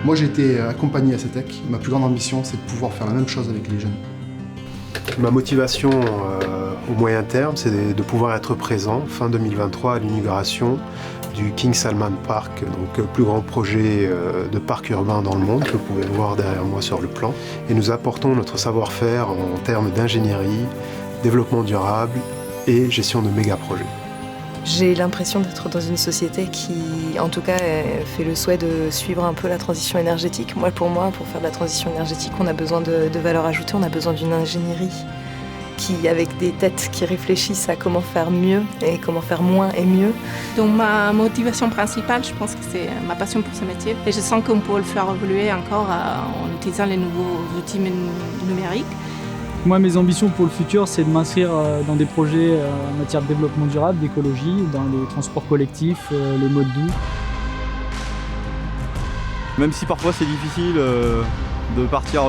Moi j'ai été accompagné à CETEC, ma plus grande ambition c'est de pouvoir faire la même chose avec les jeunes. Ma motivation au moyen terme, c'est de pouvoir être présent fin 2023 à l'inauguration du King Salman Park, donc le plus grand projet de parc urbain dans le monde que vous pouvez voir derrière moi sur le plan. Et nous apportons notre savoir-faire en termes d'ingénierie, développement durable et gestion de méga-projets. J'ai l'impression d'être dans une société qui, en tout cas, fait le souhait de suivre un peu la transition énergétique. Pour faire de la transition énergétique, on a besoin de valeur ajoutée, on a besoin d'une ingénierie avec des têtes qui réfléchissent à comment faire mieux et comment faire moins et mieux. Donc ma motivation principale, je pense que c'est ma passion pour ce métier. Et je sens qu'on peut le faire évoluer encore en utilisant les nouveaux outils numériques. Moi, mes ambitions pour le futur, c'est de m'inscrire dans des projets en matière de développement durable, d'écologie, dans les transports collectifs, les modes doux. Même si parfois c'est difficile de partir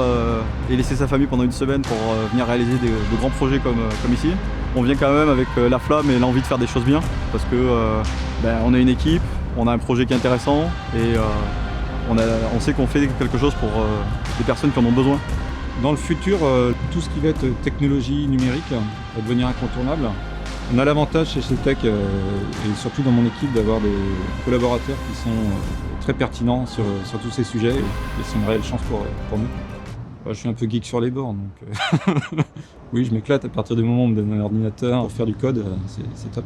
et laisser sa famille pendant une semaine pour venir réaliser de grands projets comme ici, on vient quand même avec la flamme et l'envie de faire des choses bien parce que on a une équipe, on a un projet qui est intéressant et on sait qu'on fait quelque chose pour des personnes qui en ont besoin. Dans le futur, tout ce qui va être technologie numérique va devenir incontournable. On a l'avantage chez CETEC et surtout dans mon équipe d'avoir des collaborateurs qui sont très pertinents sur tous ces sujets et c'est une réelle chance pour nous. Je suis un peu geek sur les bords, donc oui, je m'éclate à partir du moment où on me donne un ordinateur pour faire du code, c'est top.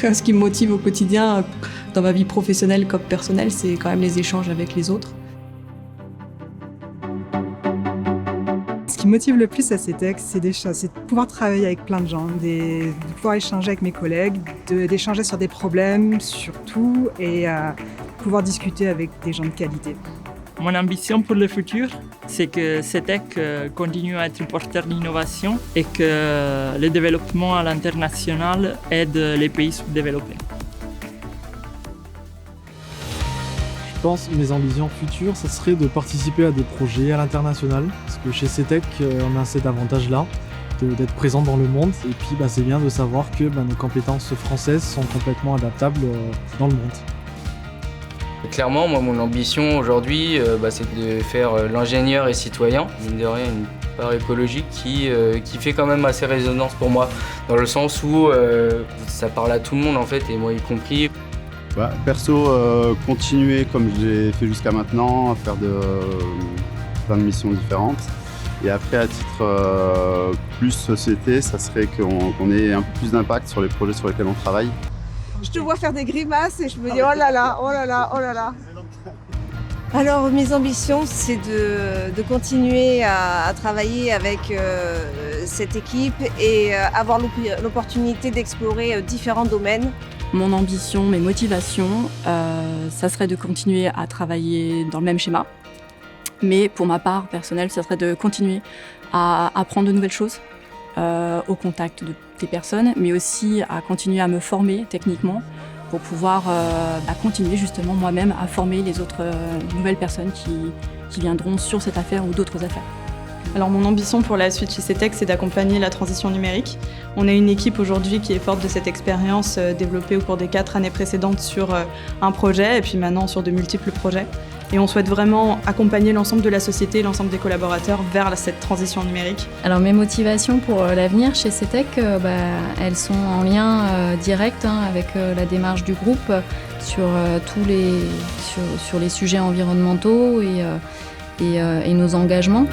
Ce qui me motive au quotidien, dans ma vie professionnelle comme personnelle, c'est quand même les échanges avec les autres. Ce qui me motive le plus à CETEC, c'est de pouvoir travailler avec plein de gens, de pouvoir échanger avec mes collègues, d'échanger sur des problèmes surtout et pouvoir discuter avec des gens de qualité. Mon ambition pour le futur, c'est que CETEC continue à être un porteur d'innovation et que le développement à l'international aide les pays sous-développés. Je pense que mes ambitions futures, ça serait de participer à des projets à l'international. Parce que chez CETEC, on a cet avantage-là, d'être présent dans le monde. Et puis c'est bien de savoir que nos compétences françaises sont complètement adaptables dans le monde. Clairement, moi, mon ambition aujourd'hui, c'est de faire l'ingénieur et citoyen. Mine de rien, une part écologique qui fait quand même assez résonance pour moi, dans le sens où ça parle à tout le monde en fait, et moi y compris. Perso, continuer comme je l'ai fait jusqu'à maintenant, à faire plein de missions différentes. Et après, à titre plus société, ça serait qu'on ait un peu plus d'impact sur les projets sur lesquels on travaille. Je te vois faire des grimaces et je me dis oh là là, oh là là, oh là là. Alors mes ambitions, c'est de continuer à travailler avec cette équipe et avoir l'opportunité d'explorer différents domaines. Mon ambition, mes motivations, ça serait de continuer à travailler dans le même schéma. Mais pour ma part personnelle, ça serait de continuer à apprendre de nouvelles choses au contact des personnes, mais aussi à continuer à me former techniquement pour pouvoir continuer justement moi-même à former les autres nouvelles personnes qui viendront sur cette affaire ou d'autres affaires. Alors mon ambition pour la suite chez CETEC, c'est d'accompagner la transition numérique. On a une équipe aujourd'hui qui est forte de cette expérience développée au cours des 4 années précédentes sur un projet et puis maintenant sur de multiples projets. Et on souhaite vraiment accompagner l'ensemble de la société et l'ensemble des collaborateurs vers cette transition numérique. Alors mes motivations pour l'avenir chez CETEC, elles sont en lien direct avec la démarche du groupe sur les sujets environnementaux et nos engagements.